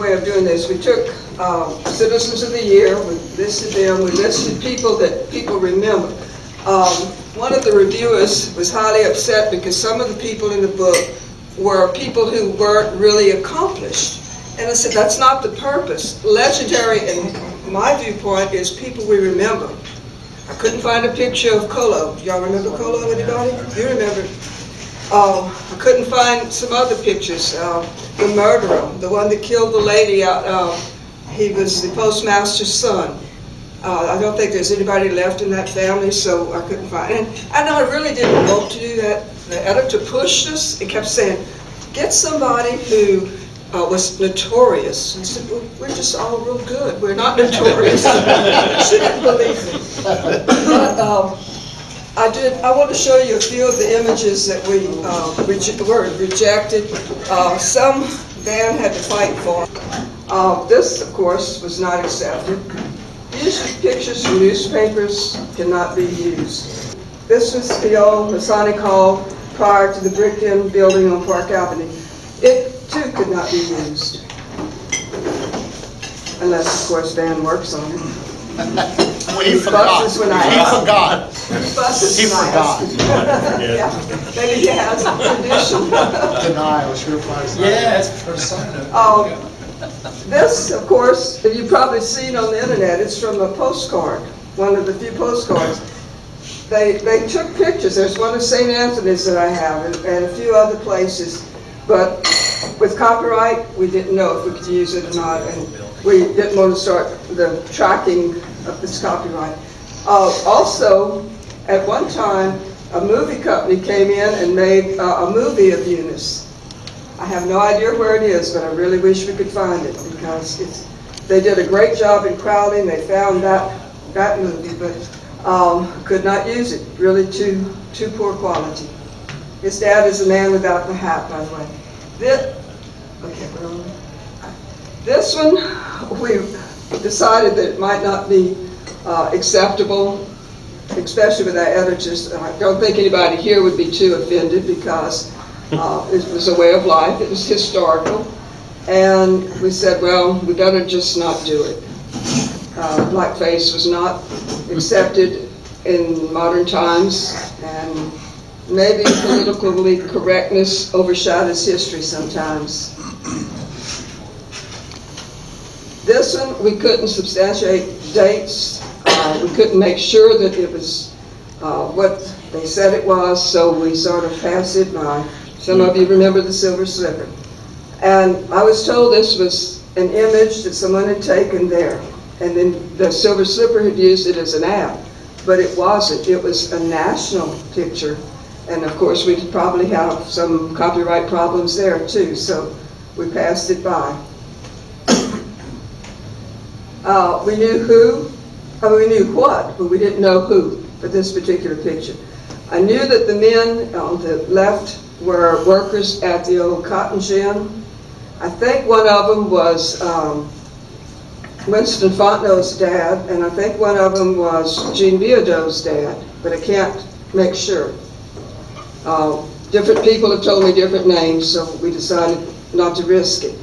way of doing this. We took Citizens of the Year, we listed them, we listed people that people remember. One of the reviewers was highly upset because some of the people in the book were people who weren't really accomplished. And I said, that's not the purpose. Legendary, in my viewpoint, is people we remember. I couldn't find a picture of Colo. Y'all remember Colo, anybody? You remember? I couldn't find some other pictures. The murderer, the one that killed the lady out, he was the postmaster's son. I don't think there's anybody left in that family, so I couldn't find it. And I really didn't want to do that. The editor pushed us and kept saying, get somebody who was notorious. I said, well, we're just all real good. We're not notorious. She didn't believe me. But I want to show you a few of the images that we were rejected. Some Van had to fight for. This, of course, was not accepted. Usually pictures from newspapers cannot be used. This was the old Masonic Hall prior to the bricked-in building on Park Avenue. It, too, could not be used. Unless, of course, Van works on it. Well, he forgot. He forgot. He forgot. Yeah, maybe he has a tradition. Denial, sure flies. Yeah, it's persona. This, of course, you've probably seen on the internet. It's from a postcard, one of the few postcards. They took pictures. There's one of St. Anthony's that I have, and a few other places. But with copyright, we didn't know if we could use it or not, and we didn't want to start the tracking of this copyright. Also, at one time, a movie company came in and made a movie of Eunice. I have no idea where it is, but I really wish we could find it because they did a great job in crowding. They found that movie, but could not use it. Really too poor quality. His dad is a man without the hat, by the way. This one, we decided that it might not be acceptable, especially with our editors. I don't think anybody here would be too offended because it was a way of life. It was historical. And we said, well, we better just not do it. Blackface was not accepted in modern times, and maybe politically correctness overshadows history sometimes. This one, we couldn't substantiate dates. We couldn't make sure that it was what they said it was, so we sort of passed it by. Some of you remember the silver slipper. And I was told this was an image that someone had taken there. And then the silver slipper had used it as an ad. But it wasn't. It was a national picture. And of course, we'd probably have some copyright problems there too. So we passed it by. We knew who, we knew what, but we didn't know who for this particular picture. I knew that the men on the left were workers at the old cotton gin. I think one of them was Winston Fontenot's dad, and I think one of them was Jean Viaudot's dad, but I can't make sure. Different people have told me different names, so we decided not to risk it.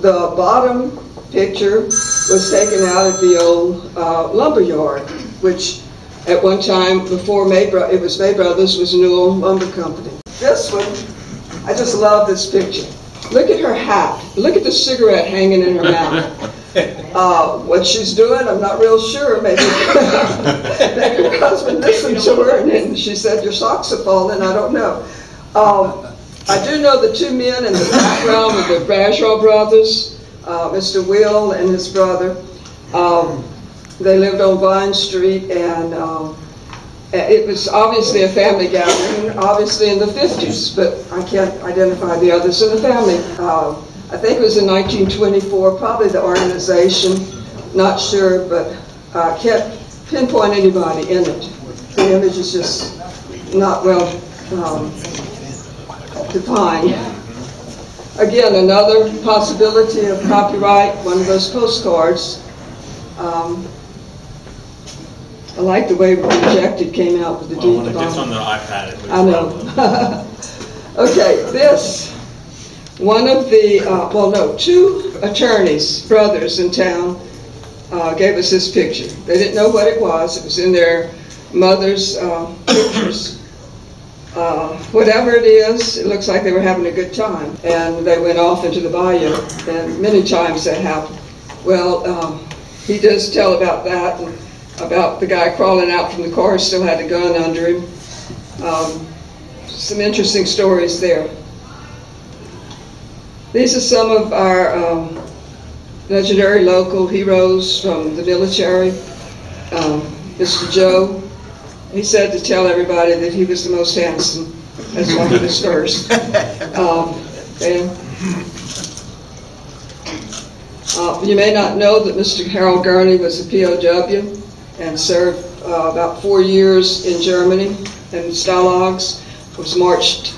The bottom picture was taken out at the old lumber yard, which at one time before it was May Brothers, was Newell Lumber Company. This one, I just love this picture. Look at her hat. Look at the cigarette hanging in her mouth. What she's doing, I'm not real sure. Maybe her husband listened to her and she said, your socks have fallen. I don't know. I do know the two men in the background with the Bradshaw brothers, Mr. Will and his brother. They lived on Vine Street, and it was obviously a family gathering, obviously in the 50s, but I can't identify the others in the family. I think it was in 1924, probably the organization, not sure, but I can't pinpoint anybody in it. The image is just not well defined. Again, another possibility of copyright, one of those postcards. I like the way Rejected came out with the deed. When it gets on the iPad, it looks I know. Okay, this One of the, two attorneys, brothers in town, gave us this picture. They didn't know what it was. It was in their mother's pictures. Whatever it is, it looks like they were having a good time. And they went off into the bayou, and many times that happened. Well, he does tell about that, and about the guy crawling out from the car, still had a gun under him. Some interesting stories there. These are some of our legendary local heroes from the military. Mr. Joe, he said to tell everybody that he was the most handsome. That's one of his first. You may not know that Mr. Harold Gurney was a POW and served about 4 years in Germany in Stalags. Was marched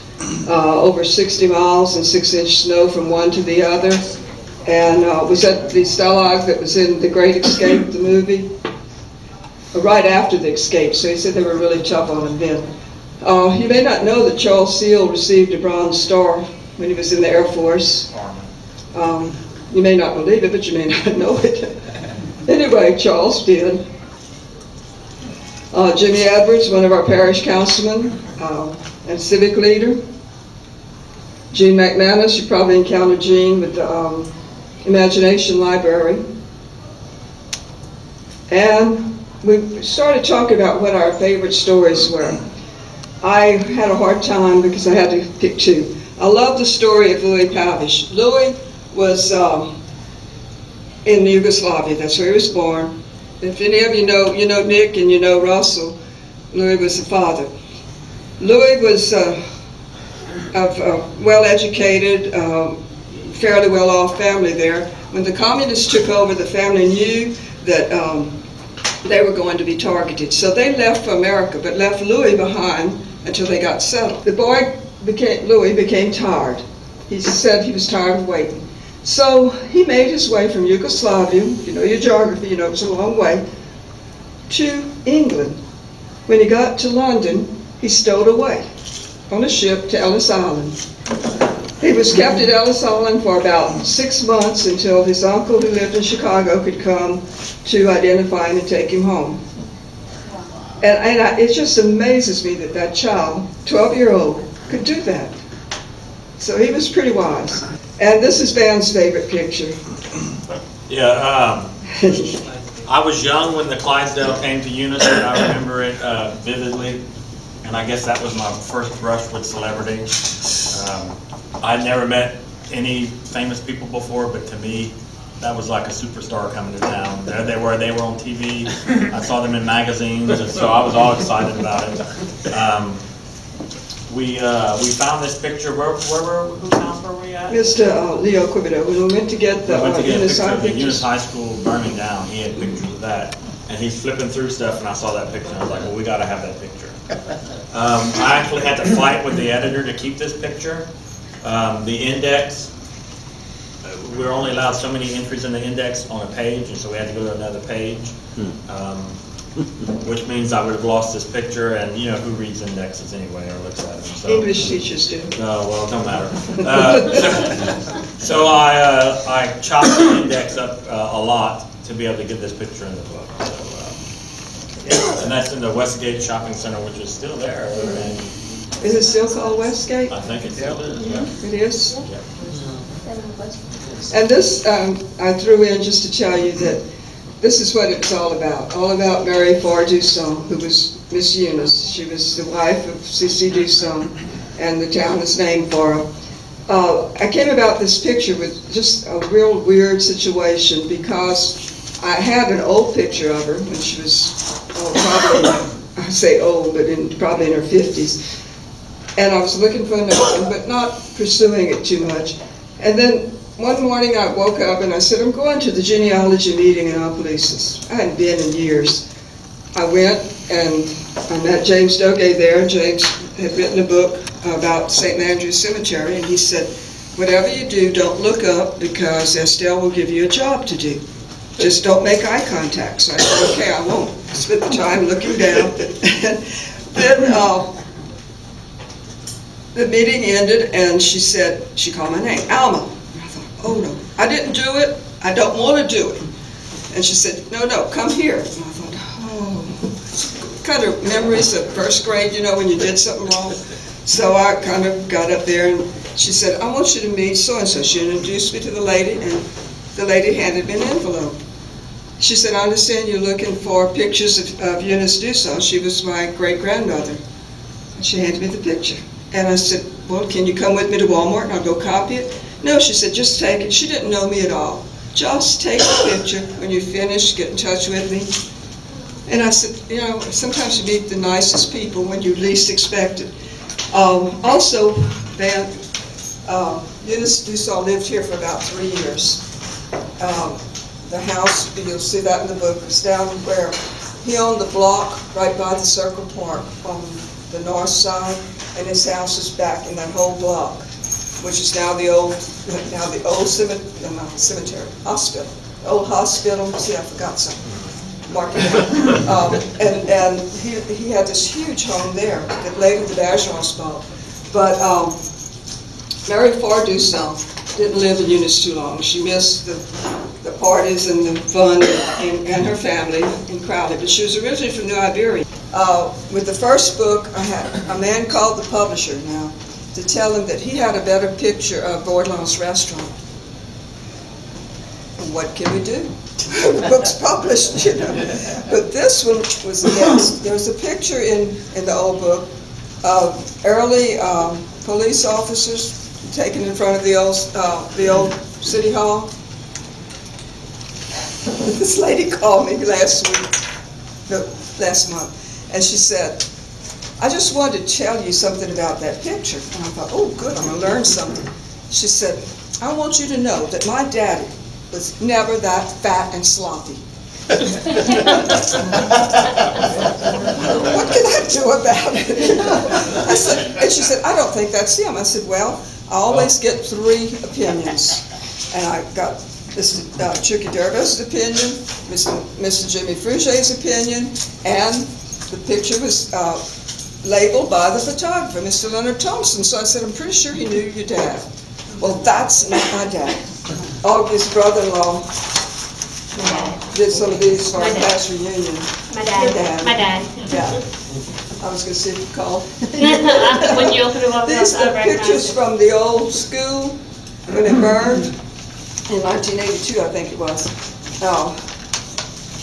over 60 miles in 6-inch snow from one to the other, and was at the Stalag that was in The Great Escape, the movie, right after the escape, so he said they were really tough on him then. You may not know that Charles Seal received a Bronze Star when he was in the Air Force. You may not believe it, but you may not know it. Anyway, Charles did. Jimmy Edwards, one of our parish councilmen and civic leader. Gene McManus, you probably encountered Gene with the Imagination Library. And we started talking about what our favorite stories were. I had a hard time because I had to pick two. I love the story of Louis Pavish. Louis was in Yugoslavia, that's where he was born. If any of you know Nick and you know Russell, Louis was the father. Louis was of a well-educated, fairly well-off family there. When the communists took over, the family knew that they were going to be targeted. So they left for America, but left Louis behind until they got settled. The boy Louis became tired. He said he was tired of waiting. So he made his way from Yugoslavia, you know your geography, you know it's a long way, to England. When he got to London, he stowed away on a ship to Ellis Island. He was kept at Ellis Island for about 6 months until his uncle who lived in Chicago could come to identify him and take him home. And it just amazes me that that child, 12-year-old, could do that. So he was pretty wise. And this is Van's favorite picture. Yeah, I was young when the Clydesdale came to Eunice, and I remember it vividly. And I guess that was my first brush with celebrity. I'd never met any famous people before, but to me, that was like a superstar coming to town. There they were on TV. I saw them in magazines, and so I was all excited about it. We found this picture. Whose house were we at? Mr. Leo Quibido. When we went to get the Eunice High School burning down, he had pictures of that. And he's flipping through stuff, and I saw that picture, and I was like, well, we got to have that picture. I actually had to fight with the editor to keep this picture. The index, we're only allowed so many entries in the index on a page, and so we had to go to another page, which means I would have lost this picture, and you know who reads indexes anyway or looks at them. So. English teachers do. No, well, it don't matter. So I chopped the index up a lot to be able to get this picture in the book. So, and that's in the Westgate Shopping Center, which is still there. And is it still called Westgate? I think it still is. Yeah. It is? Yeah. And this, I threw in just to tell you that this is what it's all about Mary Farr Dusson, who was Miss Eunice. She was the wife of C.C. Dusson, and the town is named for her. I came about this picture with just a real weird situation because I had an old picture of her when she was probably, I say old, but probably in her 50s. And I was looking for another one, but not pursuing it too much. And then one morning I woke up and I said, I'm going to the genealogy meeting in Opelousas. I hadn't been in years. I went and I met James Doge there. James had written a book about St. Andrew's Cemetery, and he said, whatever you do, don't look up because Estelle will give you a job to do. Just don't make eye contact. So I said, okay, I won't. Spend the time looking down. And then the meeting ended, and she said, she called my name, Alma. And I thought, oh no, I didn't do it. I don't want to do it. And she said, no, come here. And I thought, oh, kind of memories of first grade, you know, when you did something wrong. So I kind of got up there, and she said, I want you to meet so-and-so. She introduced me to the lady, and the lady handed me an envelope. She said, I understand you're looking for pictures of Eunice Dussault. She was my great-grandmother. And she handed me the picture. And I said, well, can you come with me to Walmart and I'll go copy it? No, she said, just take it. She didn't know me at all. Just take the picture. When you finish, get in touch with me. And I said, you know, sometimes you meet the nicest people when you least expect it. Also, then, Eunice Dussault lived here for about 3 years. The house, you'll see that in the book, is down where he owned the block right by the Circle Park on the north side, and his house is back in that whole block, which is now the old cemetery, hospital. The old hospital, see, I forgot something. Mark it down. And he had this huge home there that later the Bergerons bought. But Mary Ford Dussault didn't live in Eunice too long. She missed the parties and the fun and her family in Crowley. But she was originally from New Iberia. With the first book, I had a man called the publisher now to tell him that he had a better picture of Bordelon's restaurant. What can we do? The book's published, you know. But this one was next. There was a picture in the old book of early police officers taken in front of the old city hall. This lady called me last month, and she said, I just wanted to tell you something about that picture. And I thought, oh good, I'm going to learn something. She said, I want you to know that my daddy was never that fat and sloppy. What can I do about it? I said, and she said, I don't think that's him. I said, well, I always get 3 opinions. And I got Mr. Chucky Dervis' opinion, Mr. Jimmy Fruget's opinion, and the picture was labeled by the photographer, Mr. Leonard Thompson. So I said, I'm pretty sure he knew your dad. Well, that's not my dad. Oh, his brother-in-law did some of these for our class reunion. My dad. My dad. Yeah. I was going to see if you called. When you open them up, these are pictures from the old school when it burned in 1982, I think it was.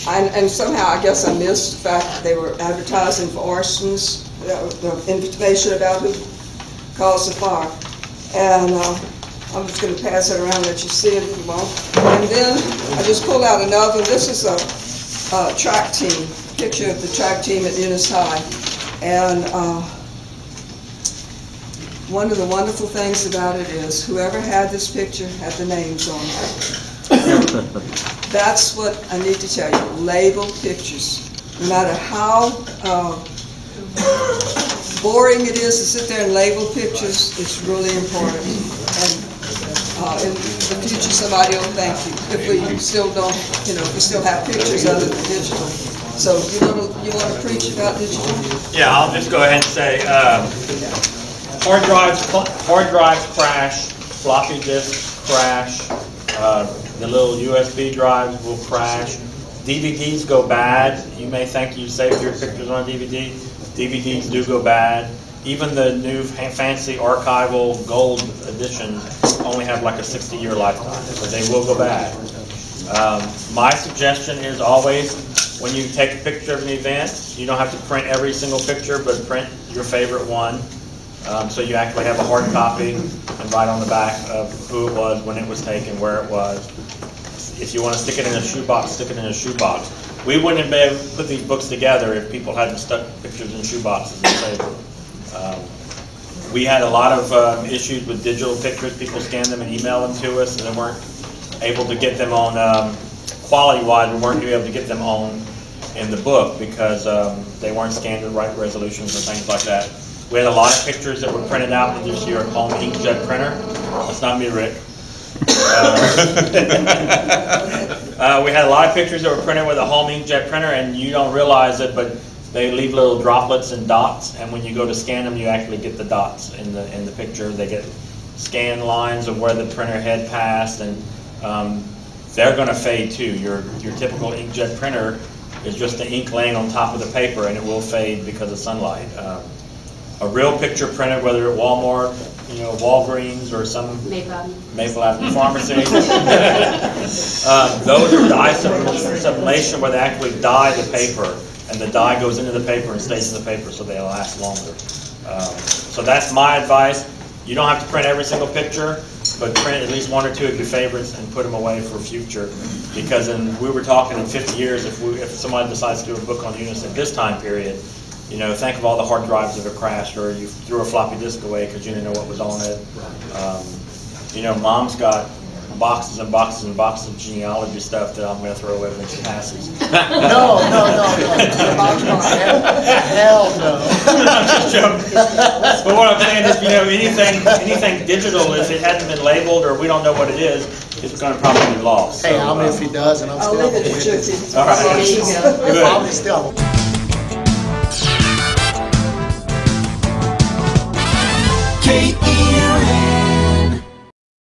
And somehow I guess I missed the fact that they were advertising for arsons, the information about who caused the fire. And I'm just going to pass it around and let you see it if you want. And then I just pulled out another. This is a track team, picture of the track team at Eunice High. And one of the wonderful things about it is whoever had this picture had the names on it. That's what I need to tell you. Label pictures. No matter how boring it is to sit there and label pictures, it's really important. And in the future, somebody will thank you if we still don't, you know, if we still have pictures other than digital. So you want to preach about digital? Yeah, I'll just go ahead and say hard drives crash, floppy disks crash, the little USB drives will crash, DVDs go bad. You may think you saved your pictures on a DVD. DVDs do go bad. Even the new fancy archival gold editions only have like a 60-year lifetime, so they will go bad. My suggestion is always, when you take a picture of an event, you don't have to print every single picture, but print your favorite one. So you actually have a hard copy and write on the back of who it was, when it was taken, where it was. If you want to stick it in a shoebox, stick it in a shoebox. We wouldn't have been able to put these books together if people hadn't stuck pictures in shoeboxes and saved them. We had a lot of issues with digital pictures. People scanned them and emailed them to us, and they weren't able to get them on, quality-wise, we weren't able to get them on in the book because they weren't scanned with right resolutions and things like that. We had a lot of pictures that were printed out with just your home inkjet printer. That's not me, Rick. We had a lot of pictures that were printed with a home inkjet printer, and you don't realize it, but they leave little droplets and dots, and when you go to scan them, you actually get the dots in the picture. They get scan lines of where the printer head passed, and they're going to fade too. Your typical inkjet printer is just the ink laying on top of the paper, and it will fade because of sunlight. A real picture printed, whether at Walmart, Walgreens, or some Maple Avenue Pharmacy, those are dye sublimation, where they actually dye the paper, and the dye goes into the paper and stays in the paper, so they'll last longer. So that's my advice. You don't have to print every single picture, but print at least 1 or 2 of your favorites and put them away for future. Because we were talking in 50 years, if somebody decides to do a book on Eunice at this time period, think of all the hard drives that have crashed, or you threw a floppy disk away because you didn't know what was on it. Mom's got boxes and boxes and boxes of genealogy stuff that I'm going to throw away when she passes. No. Hell no. I'm just joking. But what I'm saying is, anything digital, if it hadn't been labeled or we don't know what it is, it's going to probably be lost. Hey, I'm if he does, and I'm I'll still leave it at you. All right. There you go. If I'm still. Kate